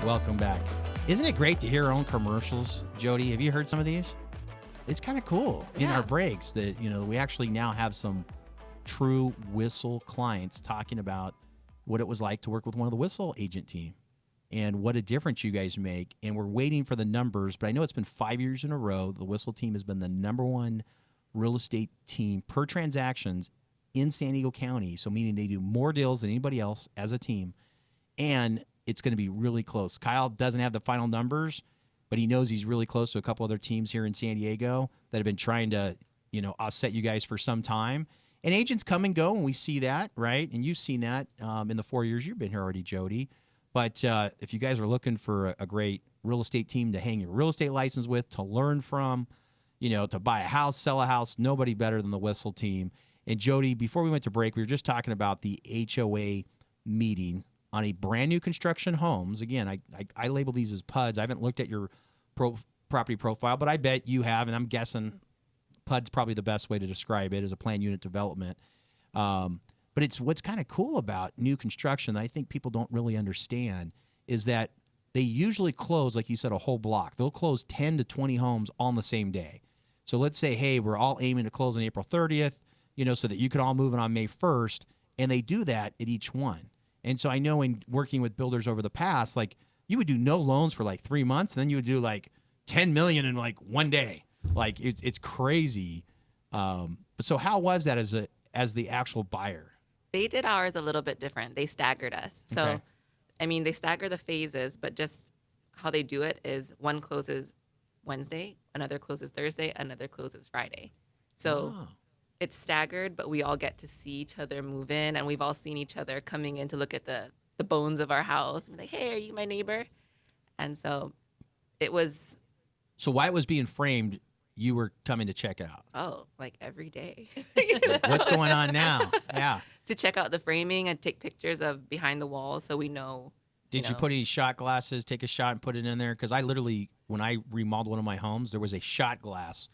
Welcome back. Isn't it great to hear our own commercials, Jodi? Have you heard some of these? It's kind of cool in our breaks that, we actually now have some true Whissel clients talking about what it was like to work with one of the Whissel agent team and what a difference you guys make. And we're waiting for the numbers, but I know it's been 5 years in a row. The Whissel team has been the #1 real estate team per transactions in San Diego County. So meaning they do more deals than anybody else as a team. And it's going to be really close. Kyle doesn't have the final numbers, but he knows he's really close to a couple other teams here in San Diego that have been trying to, offset you guys for some time. And agents come and go, and we see that, right? And you've seen that in the 4 years you've been here already, Jodi. But if you guys are looking for a great real estate team to hang your real estate license with, to learn from, to buy a house, sell a house, nobody better than the Whissel team. And Jodi, before we went to break, we were just talking about the HOA meeting on a brand new construction homes. Again, I label these as PUDs. I haven't looked at your property profile, but I bet you have, and I'm guessing PUD's probably the best way to describe it as a planned unit development. But it's what's kind of cool about new construction that I think people don't really understand is that they usually close, like you said, a whole block. They'll close 10 to 20 homes on the same day. So let's say, hey, we're all aiming to close on April 30th, so that you could all move in on May 1st, and they do that at each one. And so I know in working with builders over the past, like you would do no loans for like 3 months, and then you would do like 10 million in like one day. Like it's crazy. So how was that as the actual buyer? They did ours a little bit different. They staggered us. So, Okay. I mean, they stagger the phases, but just how they do it is one closes Wednesday, another closes Thursday, another closes Friday. So it's staggered, but we all get to see each other move in, and we've all seen each other coming in to look at the bones of our house and be like, hey, are you my neighbor? And so it was. So while it was being framed, you were coming to check out. Oh, like every day. What's going on now? Yeah. To check out the framing and take pictures of behind the wall so we know. Did you put any shot glasses, take a shot and put it in there? Because I literally, when I remodeled one of my homes, there was a shot glass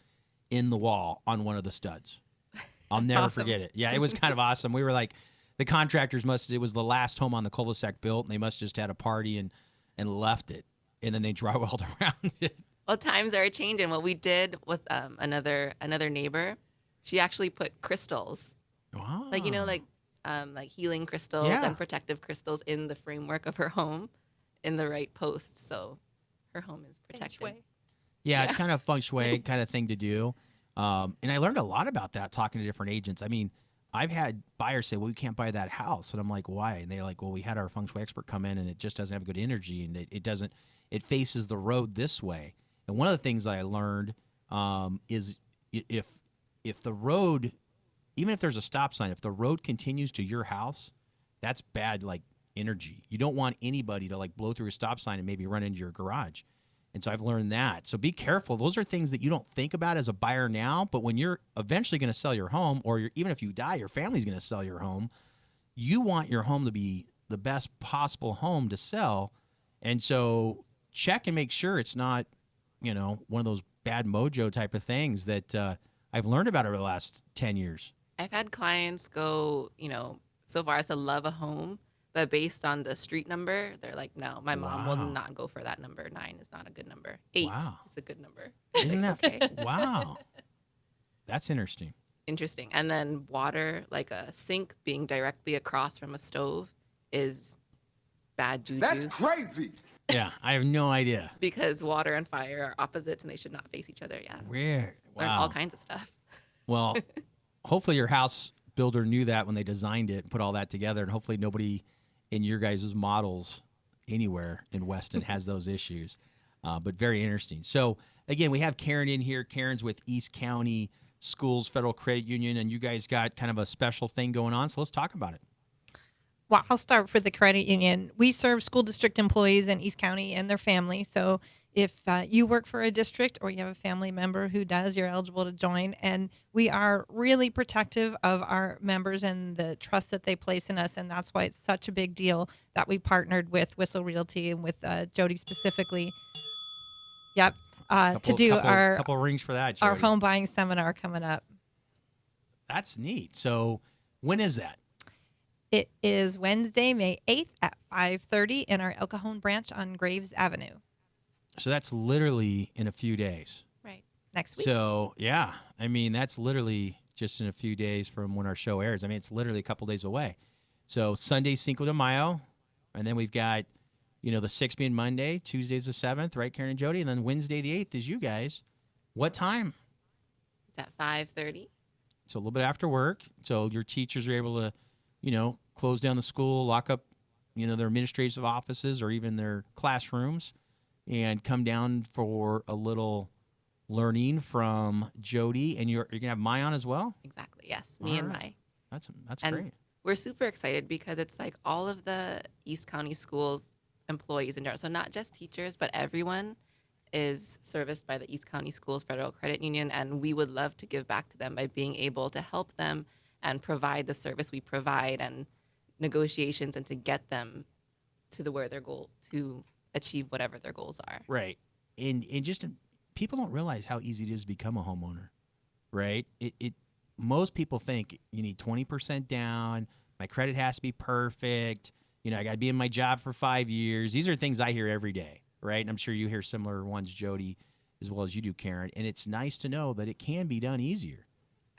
in the wall on one of the studs. I'll never forget it. Yeah, it was kind of awesome. We were like, the contractors it was the last home on the cul-de-sac built, and they must just had a party and left it. And then they drywalled around it. Well, times are changing. What we did with another neighbor, she actually put crystals. Wow. Like healing crystals and protective crystals in the framework of her home in the right post. So her home is protected. Feng shui. Yeah, it's kind of feng shui kind of thing to do. And I learned a lot about that talking to different agents. I mean, I've had buyers say, well, we can't buy that house. And I'm like, why? And they're like, well, we had our feng shui expert come in and it just doesn't have good energy. And it faces the road this way. And one of the things that I learned is if the road, even if there's a stop sign, if the road continues to your house, that's bad, like energy. You don't want anybody to like blow through a stop sign and maybe run into your garage. And so I've learned that. So be careful. Those are things that you don't think about as a buyer now, but when you're eventually going to sell your home, or even if you die, your family's going to sell your home, you want your home to be the best possible home to sell. And so check and make sure it's not, one of those bad mojo type of things that I've learned about over the last 10 years. I've had clients go, so far as to love a home, but based on the street number, they're like, no, my mom will not go for that number. 9 is not a good number. 8 is a good number. Isn't that okay? Wow. That's interesting. Interesting. And then water, like a sink being directly across from a stove, is bad juju. That's crazy. Yeah, I have no idea. Because water and fire are opposites and they should not face each other. Yeah. Weird. Wow. Learn all kinds of stuff. Well, hopefully your house builder knew that when they designed it and put all that together, and hopefully nobody in your guys' models anywhere in Westin has those issues. But very interesting. So, again, we have Karen in here. Karen's with East County Schools Federal Credit Union, and you guys got kind of a special thing going on. So let's talk about it. Well, I'll start for the credit union. We serve school district employees in East County and their family. So if you work for a district or you have a family member who does, you're eligible to join. And we are really protective of our members and the trust that they place in us. And that's why it's such a big deal that we partnered with Whissel Realty and with Jodi specifically. Yep. To do our couple rings for that, Jodi. Our home buying seminar coming up. That's neat. So when is that? It is Wednesday, May 8th at 5:30 in our El Cajon branch on Graves Avenue. So that's literally in a few days. Right. Next week. So, yeah, I mean, that's literally just in a few days from when our show airs. I mean, it's literally a couple days away. So Sunday, Cinco de Mayo, and then we've got, the 6th being Monday, Tuesday's the 7th, right, Karen and Jodi? And then Wednesday the 8th is you guys. What time? It's at 5:30. So a little bit after work. So your teachers are able to, close down the school, lock up, their administrative offices or even their classrooms and come down for a little learning from Jodi. And you're going to have Mai on as well? Exactly, yes. Me and Mai. That's And great. we're super excited because it's like all of the East County schools employees in general. So not just teachers, but everyone is serviced by the East County Schools Federal Credit Union, and we would love to give back to them by being able to help them and provide the service we provide and negotiations and to get them to where their goal to achieve whatever their goals are. Right. And just people don't realize how easy it is to become a homeowner, right? Most people think you need 20% down. My credit has to be perfect. I got to be in my job for 5 years. These are things I hear every day, right? And I'm sure you hear similar ones, Jodi, as well as you do, Karen. And it's nice to know that it can be done easier.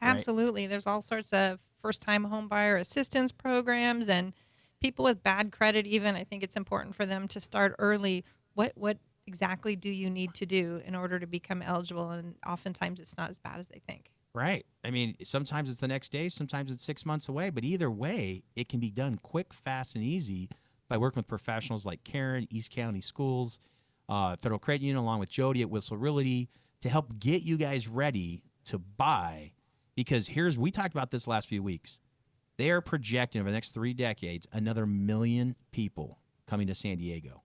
Absolutely. Right? There's all sorts of first-time home buyer assistance programs and people with bad credit even. I think it's important for them to start early. What exactly do you need to do in order to become eligible? And oftentimes it's not as bad as they think. Right. I mean, sometimes it's the next day, sometimes it's 6 months away, but either way, it can be done quick, fast, and easy by working with professionals like Karen, East County Schools, Federal Credit Union, along with Jodi at Whissel Realty to help get you guys ready to buy. Because we talked about this last few weeks. They are projecting over the next 3 decades another 1 million people coming to San Diego.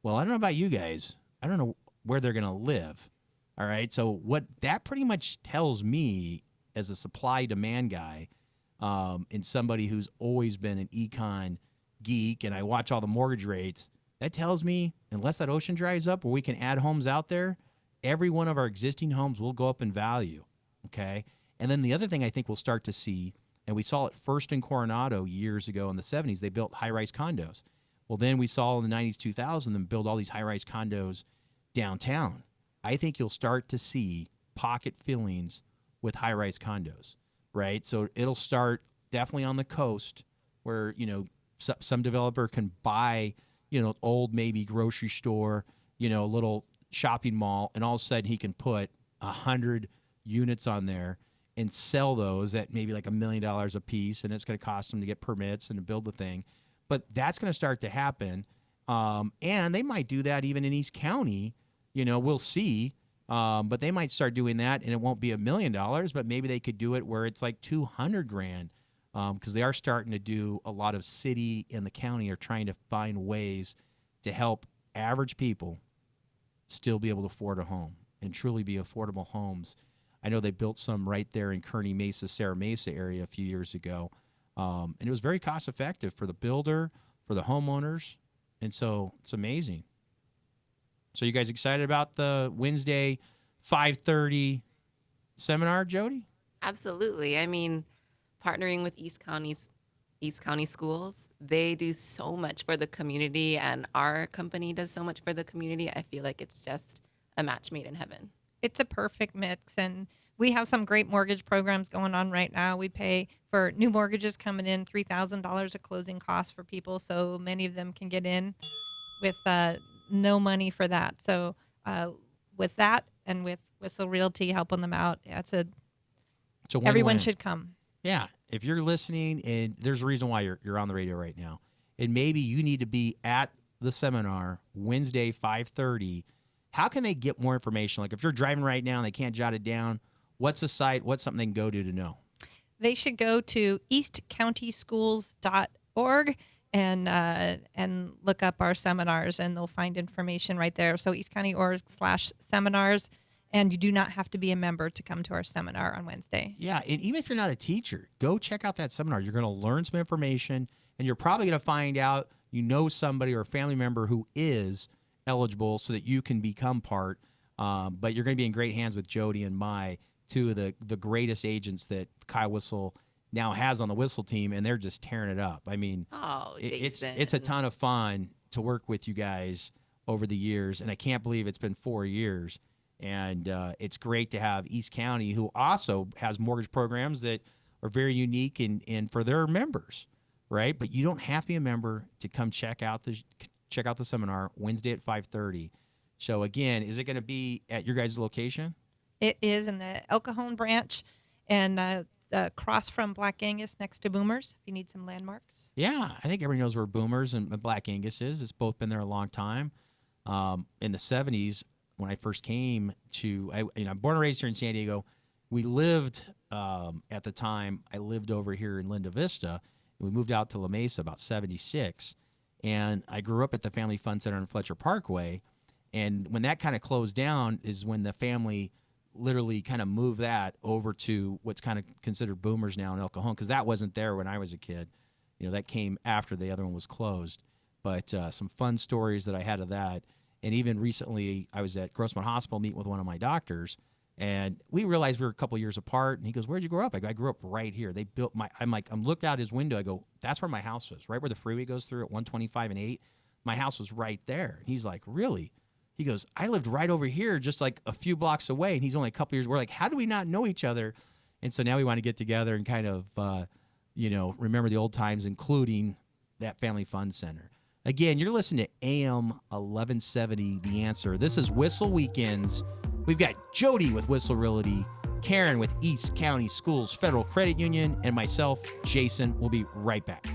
Well, I don't know about you guys. I don't know where they're going to live. All right. So what that pretty much tells me as a supply demand guy and somebody who's always been an econ geek and I watch all the mortgage rates, that tells me unless that ocean dries up or we can add homes out there, every one of our existing homes will go up in value. Okay. And then the other thing I think we'll start to see, and we saw it first in Coronado years ago in the 70s, they built high-rise condos. Well, then we saw in the 90s, 2000, them build all these high-rise condos downtown. I think you'll start to see pocket fillings with high-rise condos, right? So it'll start definitely on the coast where, some developer can buy, old maybe grocery store, a little shopping mall, and all of a sudden he can put 100 units on there and sell those at maybe like $1 million a piece, and it's going to cost them to get permits and to build the thing. But that's going to start to happen, and they might do that even in East County. We'll see. But they might start doing that, and it won't be $1 million, but maybe they could do it where it's like $200,000, because they are starting to do a lot of city and the county are trying to find ways to help average people still be able to afford a home and truly be affordable homes. I know they built some right there in Kearney Mesa, Serra Mesa area a few years ago, and it was very cost effective for the builder, for the homeowners, and so it's amazing. So you guys excited about the Wednesday 5:30 seminar, Jodi? Absolutely. I mean, partnering with East County Schools, they do so much for the community, and our company does so much for the community. I feel like it's just a match made in heaven. It's a perfect mix, and we have some great mortgage programs going on right now. We pay for new mortgages coming in $3,000 a closing cost for people, so many of them can get in with no money for that. So with that and with Whissel Realty helping them out, it's a win-win. Everyone should come. Yeah, if you're listening, and there's a reason why you're on the radio right now, and maybe you need to be at the seminar Wednesday 5:30. How can they get more information? Like if you're driving right now and they can't jot it down, what's a site? What's something they can go to know? They should go to eastcountyschools.org and look up our seminars, and they'll find information right there. So eastcounty.org/seminars, and you do not have to be a member to come to our seminar on Wednesday. Yeah, and even if you're not a teacher, go check out that seminar. You're going to learn some information, and you're probably going to find out somebody or a family member who is eligible so that you can become part. But you're going to be in great hands with Jodi and Mai, two of the greatest agents that Kyle Whissel now has on the Whissel team, and they're just tearing it up. I mean, Oh, it's Jason. a ton of fun to work with you guys over the years, and I can't believe it's been 4 years. And it's great to have East County, who also has mortgage programs that are very unique and for their members, right? But you don't have to be a member to come check out the seminar Wednesday at 5:30. So again, is it going to be at your guys' location? It is in the El Cajon branch, and across from Black Angus, next to Boomers. If you need some landmarks. Yeah, I think everybody knows where Boomers and Black Angus is. It's both been there a long time. In the 70s, when I first came to, I'm born and raised here in San Diego. We lived at the time. I lived over here in Linda Vista. We moved out to La Mesa about 76, and I grew up at the Family Fun Center on Fletcher Parkway. And when that kind of closed down is when the family literally kind of moved that over to what's kind of considered Boomers now in El Cajon, because that wasn't there when I was a kid. That came after the other one was closed. But some fun stories that I had of that. And even recently, I was at Grossman Hospital meeting with one of my doctors, and we realized we were a couple years apart. And he goes, "Where'd you grow up?" I go, "I grew up right here. They built my." I'm looked out his window. I go, "That's where my house was, right where the freeway goes through at 125 and 8. My house was right there." And he's like, "Really?" He goes, "I lived right over here, just like a few blocks away." And he's only a couple years. We're like, "How do we not know each other?" And so now we want to get together and kind of, remember the old times, including that Family Fun Center. Again, you're listening to AM 1170, The Answer. This is Whissel Weekends. We've got Jodi with Whissel Realty, Karen with East County Schools Federal Credit Union, and myself, Jason. We'll be right back.